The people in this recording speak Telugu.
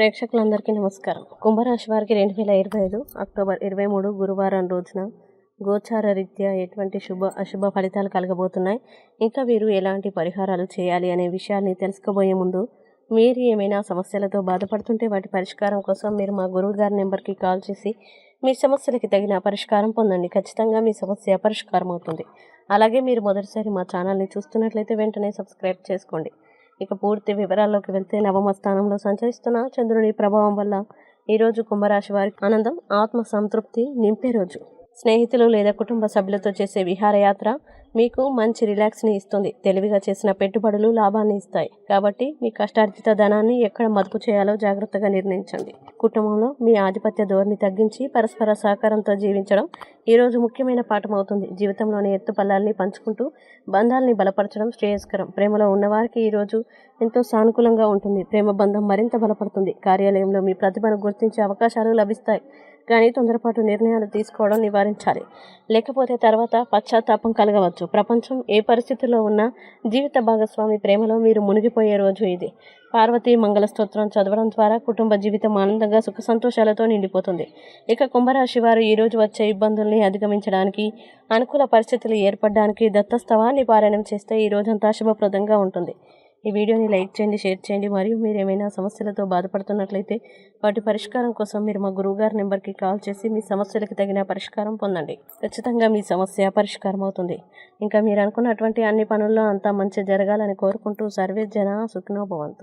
ప్రేక్షకులందరికీ నమస్కారం. కుంభరాశి వారికి 2025 అక్టోబర్ 23 గురువారం రోజున గోచార రీత్యా ఎటువంటి అశుభ ఫలితాలు కలగబోతున్నాయి, ఇంకా వీరు ఎలాంటి పరిహారాలు చేయాలి అనే విషయాల్ని తెలుసుకోబోయే ముందు, మీరు ఏమైనా సమస్యలతో బాధపడుతుంటే వాటి పరిష్కారం కోసం మీరు మా గురువు గారి నెంబర్కి కాల్ చేసి మీ సమస్యలకి తగిన పరిష్కారం పొందండి. ఖచ్చితంగా మీ సమస్య పరిష్కారం అవుతుంది. అలాగే మీరు మొదటిసారి మా ఛానల్ని చూస్తున్నట్లయితే వెంటనే సబ్స్క్రైబ్ చేసుకోండి. ఇక పూర్తి వివరాల్లోకి వెళ్తే, నవమ స్థానంలో సంచరిస్తున్న చంద్రుని ప్రభావం వల్ల ఈరోజు కుంభరాశి వారికి ఆనందం, ఆత్మ సంతృప్తి నింపే రోజు. స్నేహితులు లేదా కుటుంబ సభ్యులతో చేసే విహారయాత్ర మీకు మంచి రిలాక్స్ని ఇస్తుంది. తెలివిగా చేసిన పెట్టుబడులు లాభాన్ని ఇస్తాయి. కాబట్టి మీ కష్టార్జిత ధనాన్ని ఎక్కడ మదుపు చేయాలో జాగ్రత్తగా నిర్ణయించండి. కుటుంబంలో మీ ఆధిపత్య ధోరణి తగ్గించి పరస్పర సహకారంతో జీవించడం ఈరోజు ముఖ్యమైన పాఠం అవుతుంది. జీవితంలోని ఎత్తుపల్లాల్ని పంచుకుంటూ బంధాలని బలపరచడం శ్రేయస్కరం. ప్రేమలో ఉన్నవారికి ఈరోజు ఎంతో సానుకూలంగా ఉంటుంది. ప్రేమ బంధం మరింత బలపడుతుంది. కార్యాలయంలో మీ ప్రతిభను గుర్తించే అవకాశాలు లభిస్తాయి. కానీ తొందరపాటు నిర్ణయాలు తీసుకోవడం నివారించాలి, లేకపోతే తర్వాత పశ్చాత్తాపం కలగవచ్చు. ప్రపంచం ఏ పరిస్థితుల్లో ఉన్నా జీవిత భాగస్వామి ప్రేమలో మీరు మునిగిపోయే రోజు ఇది. పార్వతీ మంగళ స్తోత్రం చదవడం ద్వారా కుటుంబ జీవితం ఆనందంగా సుఖ సంతోషాలతో నిండిపోతుంది. ఇక కుంభరాశి వారు ఈరోజు వచ్చే ఇబ్బందుల్ని అధిగమించడానికి, అనుకూల పరిస్థితులు ఏర్పడడానికి దత్తస్తవాన్ని పారాయణం చేస్తే ఈ రోజంతా శుభప్రదంగా ఉంటుంది. ఈ వీడియోని లైక్ చేయండి, షేర్ చేయండి. మరియు మీరు ఏమైనా సమస్యలతో బాధపడుతున్నట్లయితే వాటి పరిష్కారం కోసం మీరు మా గురువుగారి నెంబర్కి కాల్ చేసి మీ సమస్యలకు తగిన పరిష్కారం పొందండి. ఖచ్చితంగా మీ సమస్య పరిష్కారం అవుతుంది. ఇంకా మీరు అనుకున్నటువంటి అన్ని పనుల్లో అంతా మంచి జరగాలని కోరుకుంటూ సర్వే జన సుఖినో భవంతు.